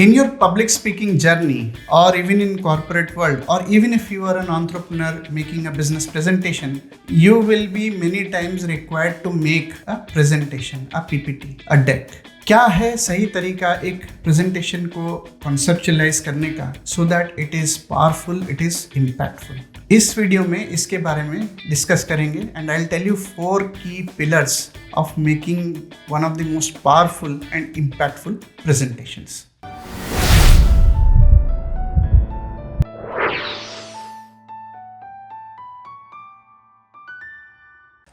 In your public speaking journey, or even in corporate world, or even if you are an entrepreneur making a business presentation, you will be many times required to make a presentation, a PPT, a deck. क्या है सही तरीका एक presentation को conceptualize करने का so that it is powerful, it is impactful? इस video में इसके बारे में डिस्कस करेंगे and I will tell you 4 key pillars of making one of the most powerful and impactful presentations.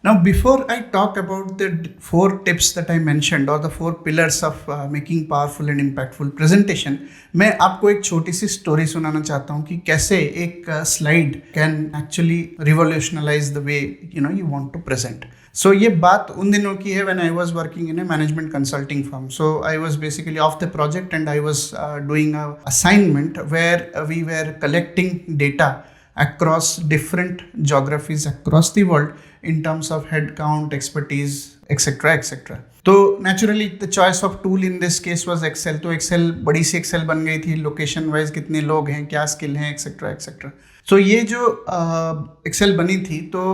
Now, before I talk about the 4 tips that I mentioned or the 4 pillars of making powerful and impactful presentation, मैं आपको एक छोटी सी story सुनाना चाहता हूँ कि कैसे एक slide can actually revolutionalise the way you want to present. So ये बात उन दिनों की है when I was working in a management consulting firm. So I was basically off the project and I was doing a assignment where we were collecting data across different geographies across the world in terms of head count, expertise, etc. etc. तो naturally the choice of tool in this case was Excel. तो Excel बड़ी सी Excel बन गई थी, location wise कितने लोग हैं, क्या स्किल हैं, etc. etc. तो ये जो Excel बनी थी तो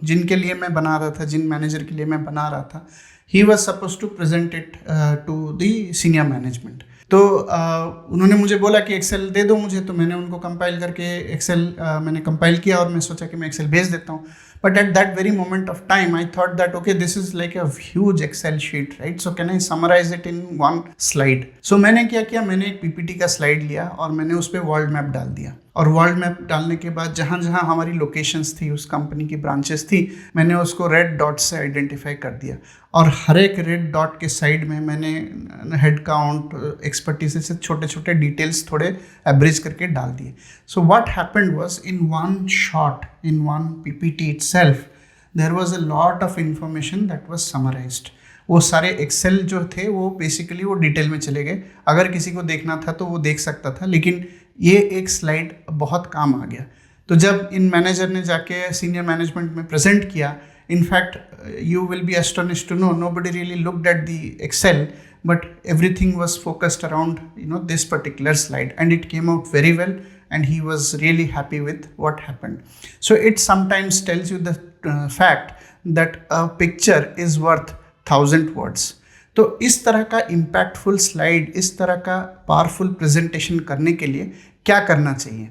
जिनके लिए मैं बना रहा था, जिन मैनेजर के लिए मैं बना रहा था, he was supposed to present it to the senior management. तो उन्होंने मुझे बोला कि एक्सेल दे दो मुझे, तो मैंने उनको कंपाइल करके एक्सेल मैंने कंपाइल किया और मैं सोचा कि मैं एक्सेल भेज देता हूँ. But at that very moment of time I thought that okay this is like a huge Excel sheet, right? So can I summarise it in 1 slide? So मैंने क्या किया, मैंने एक पीपीटी का स्लाइड लिया और मैंने उस पर वर्ल्ड मैप डाल दिया. और वर्ल्ड मैप डालने के बाद जहाँ जहाँ हमारी लोकेशंस थी, उस कंपनी की ब्रांचेस थी, मैंने उसको रेड डॉट से आइडेंटिफाई कर दिया. और हर एक रेड डॉट के साइड में मैंने हेड काउंट, एक्सपर्टीज से छोटे छोटे डिटेल्स थोड़े एब्रिज करके डाल दिए. So what happened was in one shot, in one PPT itself, there was a lot of information that was summarized. वो सारे एक्सेल जो थे वो बेसिकली वो डिटेल में चले गए. अगर किसी को देखना था तो वो देख सकता था, लेकिन ये एक स्लाइड बहुत काम आ गया. तो जब इन मैनेजर ने जाके सीनियर मैनेजमेंट में प्रेजेंट किया, in fact you will be astonished to know nobody really looked at the Excel, but everything was focused around this particular slide, and it came out very well and he was really happy with what happened. So it sometimes tells you the fact that a picture is worth 1000 words. तो इस तरह का impactful slide, इस तरह का powerful presentation करने के लिए क्या करना चाहिए?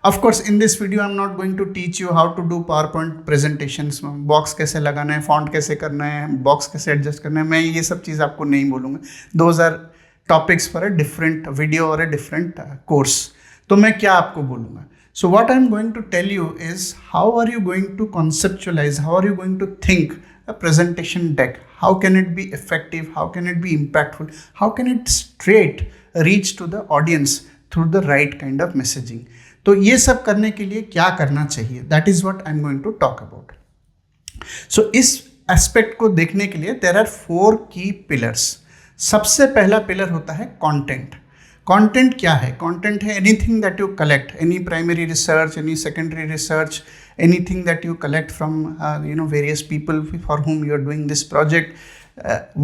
Of course, in this video, I'm not going to teach you how to do PowerPoint presentations. Box कैसे लगाना है, फॉन्ट कैसे करना है, बॉक्स कैसे एडजस्ट करना है, मैं ये सब चीज़ आपको नहीं बोलूँगा. Those are topics for a different video or a different course. तो मैं क्या आपको बोलूँगा? So what I'm going to tell you is how are you going to conceptualize, how are you going to think a presentation deck? How can it be effective? How can it be impactful? How can it straight reach to the audience through the right kind of messaging? तो ये सब करने के लिए क्या करना चाहिए, that is what I am going to talk about. So इस एस्पेक्ट को देखने के लिए देयर आर 4 की पिलर्स. सबसे पहला पिलर होता है कंटेंट. कंटेंट क्या है? कंटेंट है anything that you collect, any primary research, any secondary research, anything that you collect from various people for whom you are doing this project,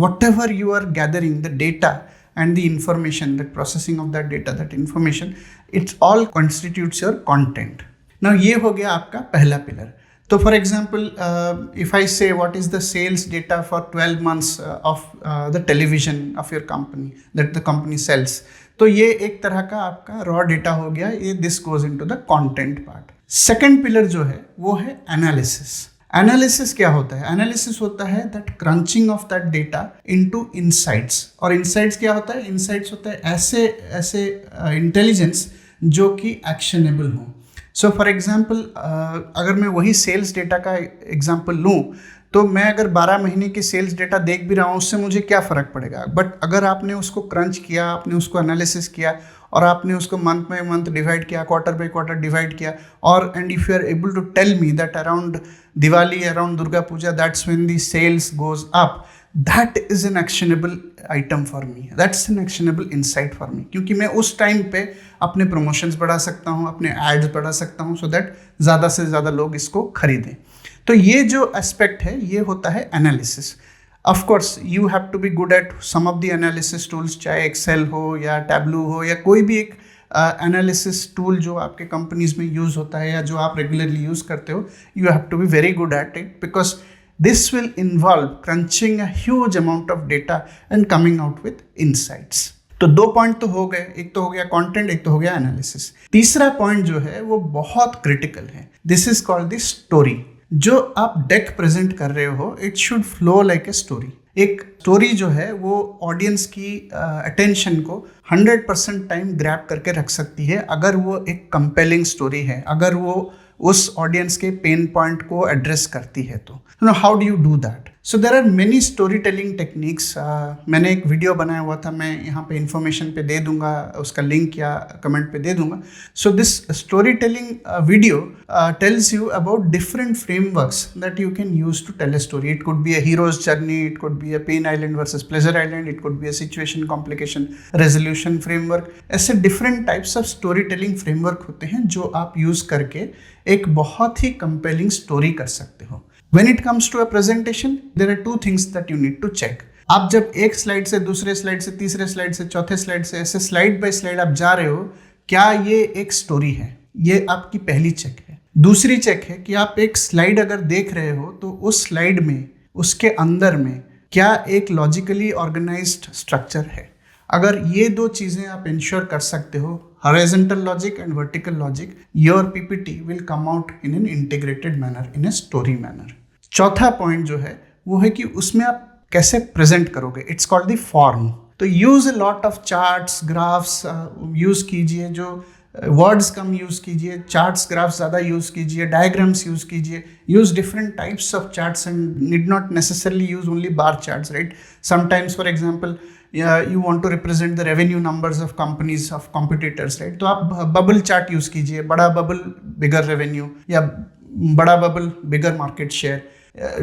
whatever you are gathering the data and the information, the processing of that data, that information, it all constitutes your content. Now ये हो गया आपका पहला pillar. तो for example if I say what is the sales data for 12 months of the television of your company that the company sales, तो ये एक तरह का आपका रॉ डेटा हो गया. ये this goes into the content part. Second pillar जो है वो है एनालिसिस. एनालिसिस क्या होता है? एनालिसिस होता है that crunching of that data into insights. और इनसाइट्स क्या होता है? इनसाइट्स होता है ऐसे इंटेलिजेंस जो कि एक्शनेबल हो. सो फॉर एग्जांपल अगर मैं वही सेल्स डेटा का एग्जांपल लूँ, तो मैं अगर 12 महीने की सेल्स डेटा देख भी रहा हूँ, उससे मुझे क्या फ़र्क पड़ेगा? बट अगर आपने उसको क्रंच किया, आपने उसको एनालिसिस किया और आपने उसको मंथ बाय मंथ डिवाइड किया, क्वार्टर बाय क्वार्टर डिवाइड किया, और and if you are able to tell me that around Diwali, around Durga Puja, that's when the sales goes up, that is an actionable item for me, that's an actionable insight for me. क्योंकि मैं उस time पे अपने promotions बढ़ा सकता हूँ, अपने ads बढ़ा सकता हूँ, सो दैट ज़्यादा से ज़्यादा लोग इसको खरीदें. तो ये जो एस्पेक्ट है ये होता है analysis. Of course you have to be good at some of the analysis tools, चाहे एक्सेल हो या टैबलू हो या कोई भी एक एनालिसिस टूल जो आपके कंपनीज में यूज़ होता है या जो आप रेगुलरली यूज़ करते हो, you have to be very good at it because this will involve crunching a huge amount of data and coming out with insights. तो 2 पॉइंट तो हो गए, एक तो हो गया कंटेंट, एक तो हो गया एनालिसिस। तीसरा पॉइंट जो है वो बहुत क्रिटिकल है, this is called the story. जो आप डेक प्रेजेंट कर रहे हो, it should flow like a story. एक स्टोरी जो है वो ऑडियंस की अटेंशन को 100% टाइम ग्रैब करके रख सकती है अगर वो एक कंपेलिंग स्टोरी है, अगर वो उस ऑडियंस के पेन पॉइंट को एड्रेस करती है। तो how do you do that? So there are many story telling techniques. मैंने एक वीडियो बनाया हुआ था, मैं यहाँ पे इंफॉर्मेशन पे दे दूंगा, उसका लिंक या कमेंट पे दे दूंगा। So this story telling video tells you about different frameworks that you can use to tell a story. It could be a hero's journey, it could be a pain island versus pleasure island, it could be a situation complication resolution framework. ऐसे different types of story telling framework होते हैं जो आप use करके एक बहुत ही compelling story कर सकते हो। When it comes to a presentation, there are 2 things that you need to check. आप जब एक स्लाइड से दूसरे स्लाइड से तीसरे स्लाइड से चौथे स्लाइड से ऐसे स्लाइड बाय स्लाइड आप जा रहे हो, क्या ये एक स्टोरी है? ये आपकी पहली चेक है। दूसरी चेक है कि आप एक स्लाइड अगर देख रहे हो तो उस स्लाइड में, उसके अंदर में क्या एक लॉजिकली ऑर्गेनाइज्ड स्ट्रक्चर है। अगर ये 2 चीज़ें आप इंश्योर कर सकते हो, horizontal logic and vertical logic, your PPT will come out in an integrated manner, in a story manner. चौथा पॉइंट जो है वो है कि उसमें आप कैसे प्रेजेंट करोगे। It's called the form. तो use a lot of charts, graphs use कीजिए, जो वर्ड्स कम यूज कीजिए, चार्ट्स ग्राफ्स ज़्यादा यूज कीजिए, डायग्राम्स यूज कीजिए, use different types of charts and need not necessarily use only bar charts, right. Sometimes for example you want to represent the revenue numbers of companies of competitors, right? तो आप bubble chart use कीजिए, बड़ा bubble बिगर revenue या बड़ा bubble बिगर market share.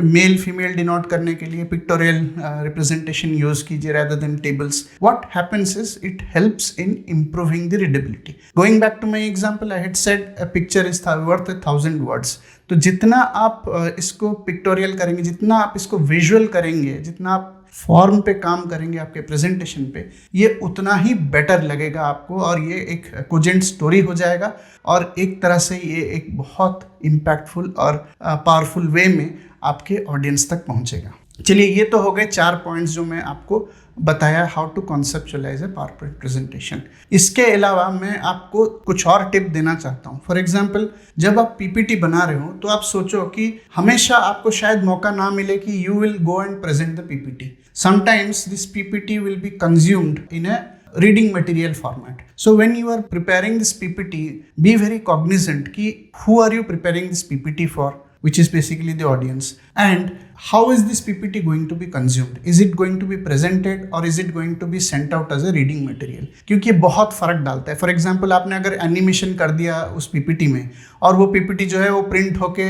Male female denote करने के लिए pictorial representation use कीजिए rather than tables. What happens is it helps in improving the readability. Going back to my example, I had said a picture is worth 1,000 words. तो जितना आप इसको pictorial करेंगे, जितना आप इसको विजुअल करेंगे, जितना आप फॉर्म पे काम करेंगे आपके प्रेजेंटेशन पे, ये उतना ही बेटर लगेगा आपको और ये एक कोजेंट स्टोरी हो जाएगा और एक तरह से ये एक बहुत इम्पैक्टफुल और पावरफुल वे में आपके ऑडियंस तक पहुंचेगा। चलिए, ये तो हो गए 4 पॉइंट्स जो मैं आपको बताया how to conceptualize a PowerPoint presentation. इसके अलावा मैं आपको कुछ और टिप देना चाहता हूँ। फॉर एग्जाम्पल, जब आप पीपीटी बना रहे हो तो आप सोचो कि हमेशा आपको शायद मौका ना मिले कि you will go and present the PPT. Sometimes this PPT will be consumed in a reading material format. So when you are preparing this PPT, be very cognizant कि who are you preparing this PPT for, which is basically the audience, and how is this PPT going to be consumed? Is it going to be presented or is it going to be sent out as a reading material? क्योंकि ये बहुत फर्क डालता है। For example, आपने अगर animation कर दिया उस PPT में और वो PPT जो है वो प्रिंट होके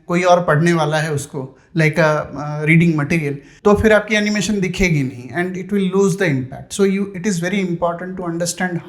कोई और पढ़ने वाला है उसको, लाइक अ रीडिंग मटेरियल, तो फिर आपकी एनिमेशन दिखेगी नहीं and it will lose the impact. So it is very important to understand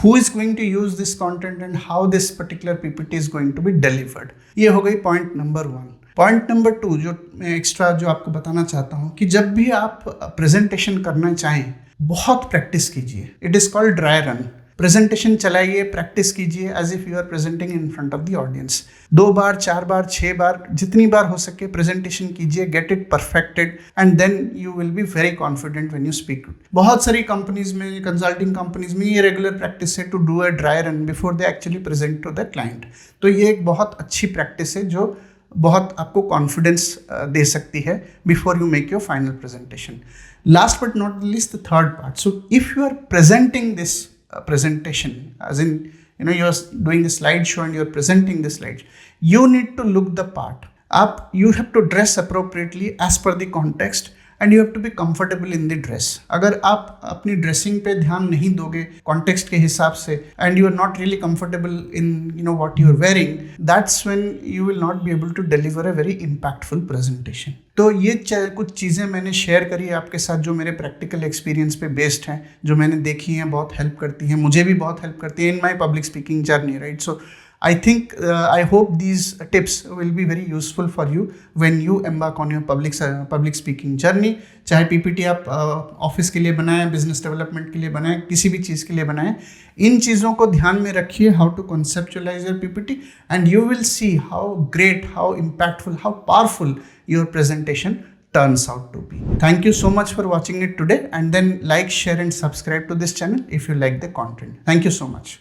who is going to use this content and how this particular PPT is going to be delivered. ये हो गई point number 1। Point number 2 जो मैं extra जो आपको बताना चाहता हूँ कि जब भी आप प्रेजेंटेशन करना चाहें, बहुत प्रैक्टिस कीजिए। It is called dry run. Presentation चलाइए, प्रैक्टिस कीजिए as if you are presenting in front of the audience. 2 बार, 4 बार, 6 बार, जितनी बार हो सके प्रेजेंटेशन कीजिए, get it perfected and then you will be very confident when you speak. बहुत सारी कंपनीज में, कंसल्टिंग कंपनीज में ये रेगुलर प्रैक्टिस है to do a dry run before they actually present to the client. तो ये एक बहुत अच्छी प्रैक्टिस है जो बहुत आपको कॉन्फिडेंस दे सकती है before you make your final presentation. Last but not least the third part. So if you are presenting this presentation, as in you're doing the slideshow and you're presenting the slides, you need to look the part. You have to dress appropriately as per the context and you have to be comfortable in the dress. अगर आप अपनी dressing पे ध्यान नहीं दोगे context के हिसाब से and you are not really comfortable in what you are wearing, that's when you will not be able to deliver a very impactful presentation. तो ये कुछ चीज़ें मैंने शेयर करी है आपके साथ जो मेरे प्रैक्टिकल एक्सपीरियंस पे बेस्ड हैं, जो मैंने देखी हैं, बहुत हेल्प करती हैं, मुझे भी बहुत हेल्प करती है in my public speaking journey, right. So I think I hope these tips will be very useful for you when you embark on your public speaking journey. चाहे पीपीटी आप ऑफिस के लिए बनाएं, बिजनेस डेवलपमेंट के लिए बनाएं, किसी भी चीज़ के लिए बनाएं, इन चीज़ों को ध्यान में रखिए, how to conceptualize your PPT, and you will see how great, how impactful, how powerful your presentation turns out to be. Thank you so much for watching it today, and then like, share and subscribe to this channel if you like the content. Thank you so much.